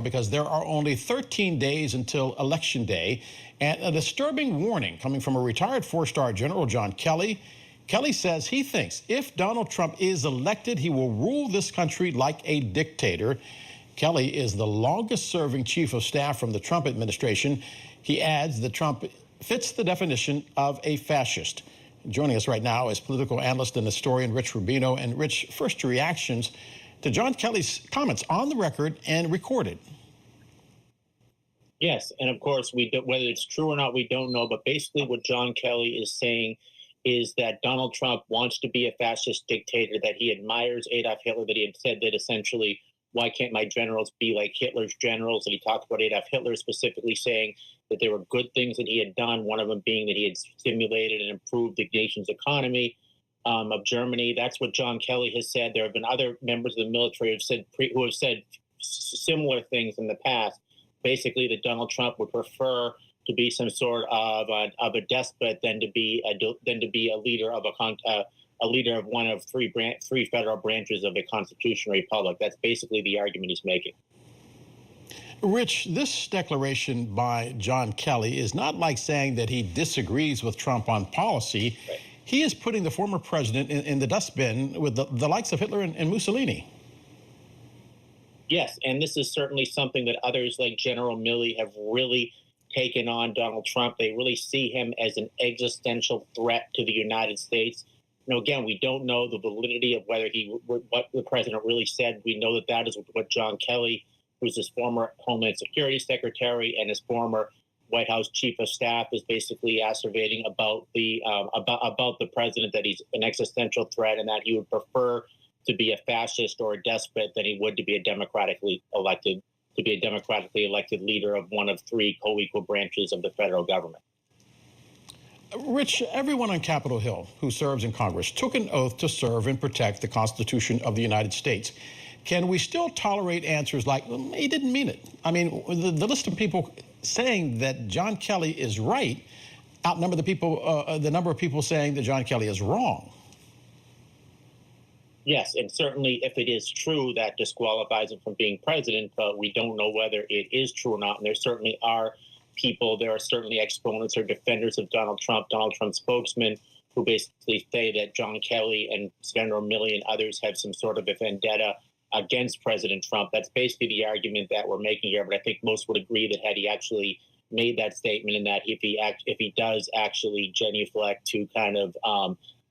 because there are only 13 days until Election Day, and a disturbing warning coming from a retired four-star General John Kelly. Kelly says he thinks if Donald Trump is elected, he will rule this country like a dictator. Kelly is the longest-serving chief of staff from the Trump administration. He adds that Trump fits the definition of a fascist. Joining us right now is political analyst and historian Rich Rubino. And Rich, first reactions to John Kelly's comments on the record and recorded. Yes, and of course, whether it's true or not, we don't know. But basically what John Kelly is saying is that Donald Trump wants to be a fascist dictator, that he admires Adolf Hitler, that he had said that essentially, why can't my generals be like Hitler's generals? And he talked about Adolf Hitler specifically saying that there were good things that he had done, one of them being that he had stimulated and improved the nation's economy of Germany. That's what John Kelly has said. There have been other members of the military who have said similar things in the past. Basically, that Donald Trump would prefer to be some sort of a despot than to be a leader of a leader of one of three federal branches of a constitutional republic. That's basically the argument he's making. Rich, this declaration by John Kelly is not like saying that he disagrees with Trump on policy. Right. He is putting the former president in the dustbin with the likes of Hitler and Mussolini. Yes, and this is certainly something that others like General Milley have really taken on Donald Trump. They really see him as an existential threat to the United States. You know, again, we don't know the validity of what the president really said. We know that is what John Kelly, who's his former Homeland Security Secretary and his former White House Chief of Staff, is basically asseverating about the president, that he's an existential threat and that he would prefer to be a fascist or a despot than he would to be a democratically elected leader of one of three co-equal branches of the federal government. Rich, everyone on Capitol Hill who serves in Congress took an oath to serve and protect the Constitution of the United States. Can we still tolerate answers like, well, he didn't mean it? I mean, the list of people saying that John Kelly is right outnumber the number of people saying that John Kelly is wrong. Yes, and certainly if it is true, that disqualifies him from being president, but we don't know whether it is true or not. And there certainly are exponents or defenders of Donald Trump spokesmen, who basically say that John Kelly and General Milley and others have some sort of a vendetta against President Trump. That's basically the argument that we're making here. But I think most would agree that had he actually made that statement, and that if he does actually genuflect to kind of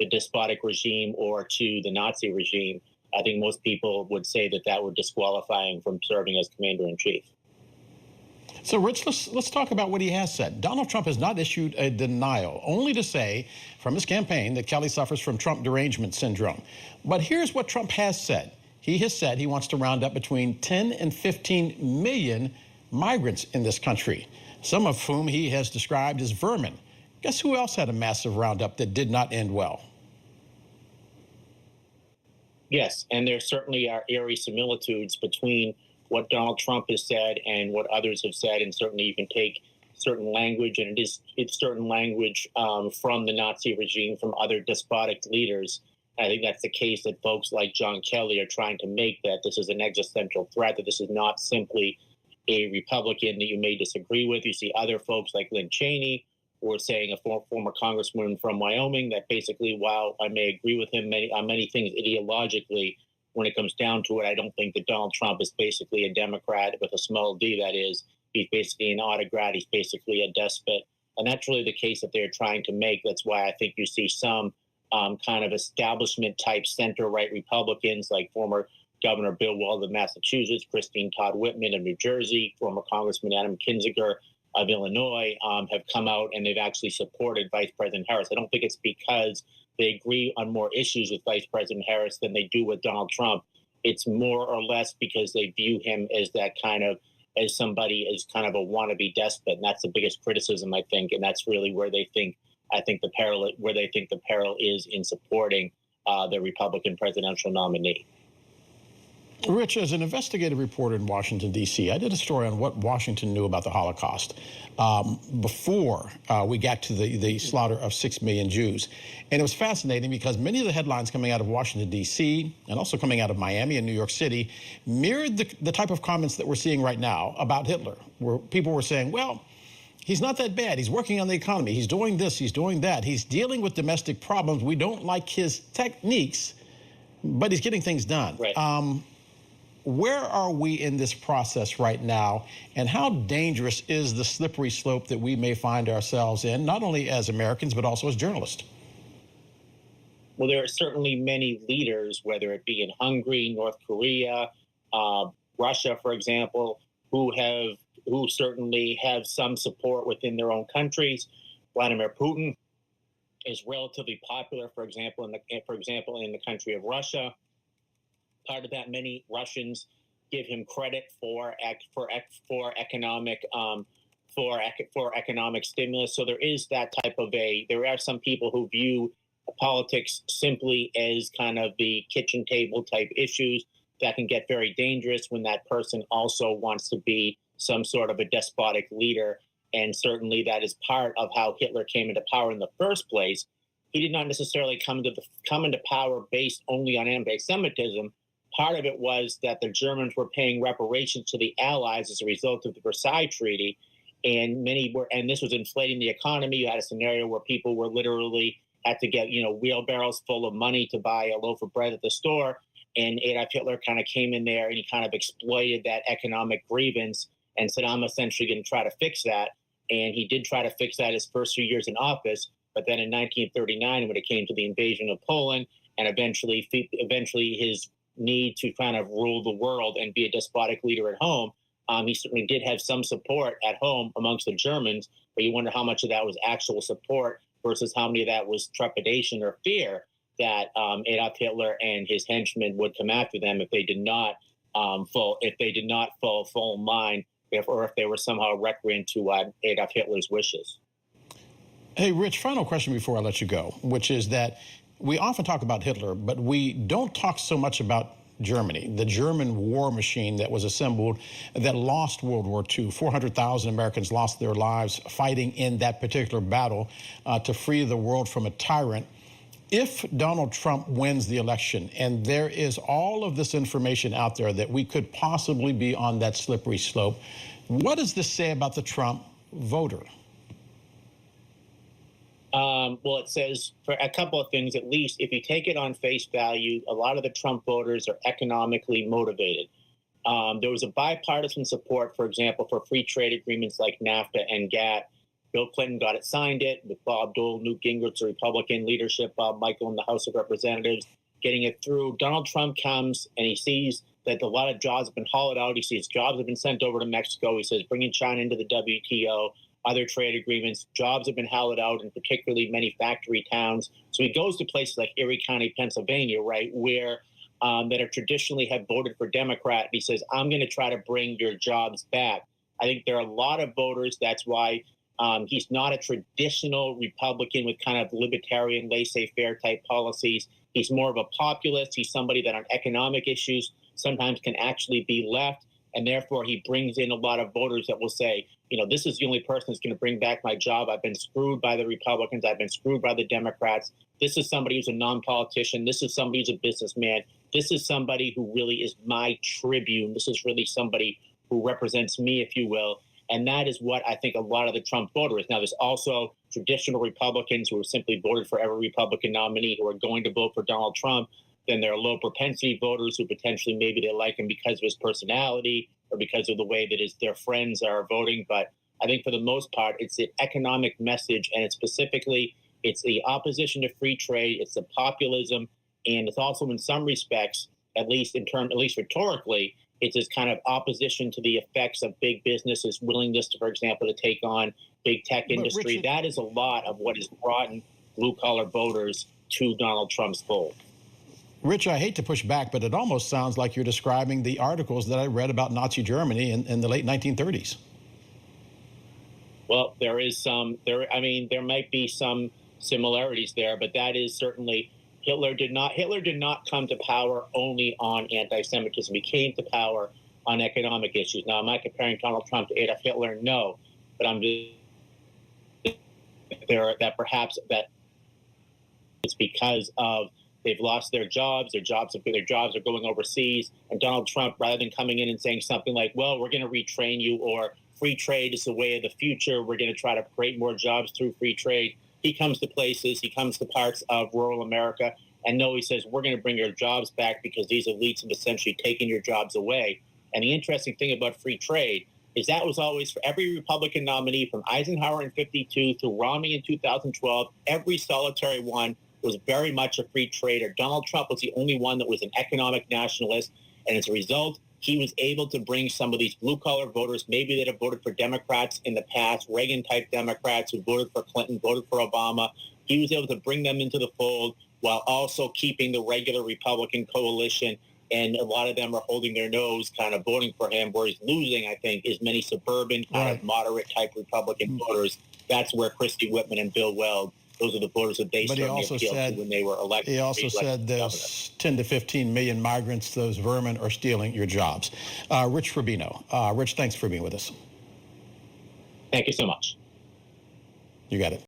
the despotic regime or to the Nazi regime, I think most people would say that would disqualify him from serving as commander-in-chief. So, Rich, let's talk about what he has said. Donald Trump has not issued a denial, only to say from his campaign that Kelly suffers from Trump derangement syndrome. But here's what Trump has said. He has said he wants to round up between 10 and 15 million migrants in this country, some of whom he has described as vermin. Guess who else had a massive roundup that did not end well? Yes, and there certainly are eerie similitudes between what Donald Trump has said and what others have said, and certainly you can take certain language, and it's certain language from the Nazi regime, from other despotic leaders. I think that's the case that folks like John Kelly are trying to make, that this is an existential threat, that this is not simply a Republican that you may disagree with. You see other folks like Lynn Cheney, or saying a former congressman from Wyoming, that basically, while I may agree with him on many things ideologically, when it comes down to it, I don't think that Donald Trump is basically a Democrat with a small d, that is. He's basically an autocrat. He's basically a despot. And that's really the case that they're trying to make. That's why I think you see some kind of establishment-type center-right Republicans, like former Governor Bill Weld of Massachusetts, Christine Todd Whitman of New Jersey, former Congressman Adam Kinzinger of Illinois, have come out and they've actually supported Vice President Harris. I don't think it's because they agree on more issues with Vice President Harris than they do with Donald Trump. It's more or less because they view him as as a wannabe despot, and that's the biggest criticism, I think, and that's really where they think the peril is in supporting the Republican presidential nominee. Rich, as an investigative reporter in Washington, D.C., I did a story on what Washington knew about the Holocaust before we got to the slaughter of 6 million Jews. And it was fascinating because many of the headlines coming out of Washington, D.C., and also coming out of Miami and New York City, mirrored the type of comments that we're seeing right now about Hitler, where people were saying, well, he's not that bad. He's working on the economy. He's doing this. He's doing that. He's dealing with domestic problems. We don't like his techniques, but he's getting things done. Right. Where are we in this process right now, and how dangerous is the slippery slope that we may find ourselves in, not only as Americans, but also as journalists? Well, there are certainly many leaders, whether it be in Hungary, North Korea, Russia, for example, who certainly have some support within their own countries. Vladimir Putin is relatively popular, for example, in the country of Russia. Part of that, many Russians give him credit for economic stimulus. So there is that type of there are some people who view politics simply as kind of the kitchen table type issues that can get very dangerous when that person also wants to be some sort of a despotic leader. And certainly that is part of how Hitler came into power in the first place. He did not necessarily come into power based only on anti-Semitism. Part of it was that the Germans were paying reparations to the Allies as a result of the Versailles Treaty, and this was inflating the economy. You had a scenario where people were literally had to get wheelbarrows full of money to buy a loaf of bread at the store, and Adolf Hitler kind of came in there and he kind of exploited that economic grievance and said, "I'm essentially going to try to fix that," and he did try to fix that his first few years in office. But then in 1939, when it came to the invasion of Poland, and eventually his need to kind of rule the world and be a despotic leader at home, he certainly did have some support at home amongst the Germans, but you wonder how much of that was actual support versus how many of that was trepidation or fear that Adolf Hitler and his henchmen would come after them if they did not fall in line, or if they were somehow recreant to Adolf Hitler's wishes. Hey, Rich, final question before I let you go, which is that we often talk about Hitler, but we don't talk so much about Germany, the German war machine that was assembled that lost World War II. 400,000 Americans lost their lives fighting in that particular battle to free the world from a tyrant. If Donald Trump wins the election, and there is all of this information out there that we could possibly be on that slippery slope, what does this say about the Trump voter? Well, it says for a couple of things, at least, if you take it on face value, a lot of the Trump voters are economically motivated. There was a bipartisan support, for example, for free trade agreements like NAFTA and GATT. Bill Clinton got it, signed it with Bob Dole, Newt Gingrich, the Republican leadership, Bob Michael in the House of Representatives, getting it through. Donald Trump comes and he sees that a lot of jobs have been hollowed out. He sees jobs have been sent over to Mexico. He says, bringing China into the WTO. Other trade agreements, jobs have been hollowed out in particularly many factory towns. So he goes to places like Erie County, Pennsylvania, right, where that are traditionally have voted for Democrat. And he says, I'm going to try to bring your jobs back. I think there are a lot of voters. That's why he's not a traditional Republican with kind of libertarian, laissez-faire type policies. He's more of a populist. He's somebody that on economic issues sometimes can actually be left. And therefore, he brings in a lot of voters that will say, this is the only person that's going to bring back my job. I've been screwed by the Republicans. I've been screwed by the Democrats. This is somebody who's a non-politician. This is somebody who's a businessman. This is somebody who really is my tribune. This is really somebody who represents me, if you will. And that is what I think a lot of the Trump voter is. Now, there's also traditional Republicans who have simply voted for every Republican nominee who are going to vote for Donald Trump. Then there are low propensity voters who potentially maybe they like him because of his personality or because of the way that their friends are voting. But I think for the most part, it's the economic message, and it's the opposition to free trade, it's the populism, and it's also in some respects, at least rhetorically, it's this kind of opposition to the effects of big business's willingness to, for example, to take on big tech industry. Richard, that is a lot of what has brought in blue-collar voters to Donald Trump's fold. Rich, I hate to push back, but it almost sounds like you're describing the articles that I read about Nazi Germany in the late 1930s. Well, there might be some similarities there, but that is certainly, Hitler did not come to power only on anti-Semitism. He came to power on economic issues. Now, am I comparing Donald Trump to Adolf Hitler? No, but I'm there that perhaps that it's because of they've lost their jobs. Their jobs are going overseas. And Donald Trump, rather than coming in and saying something like, "Well, we're going to retrain you," or "Free trade is the way of the future. We're going to try to create more jobs through free trade," he comes to places. He comes to parts of rural America, and no, he says, "We're going to bring your jobs back because these elites have essentially taken your jobs away." And the interesting thing about free trade is that was always for every Republican nominee from Eisenhower in '52 to Romney in 2012. Every solitary one was very much a free trader. Donald Trump was the only one that was an economic nationalist. And as a result, he was able to bring some of these blue-collar voters, maybe that have voted for Democrats in the past, Reagan-type Democrats who voted for Clinton, voted for Obama. He was able to bring them into the fold while also keeping the regular Republican coalition. And a lot of them are holding their nose, kind of voting for him. Where he's losing, I think, is many suburban, kind of moderate-type Republican voters. That's where Christie Whitman and Bill Weld, those are the voters that they certainly appealed to when they were elected. He also said those 10 to 15 million migrants, those vermin, are stealing your jobs. Rich Rubino. Rich, thanks for being with us. Thank you so much. You got it.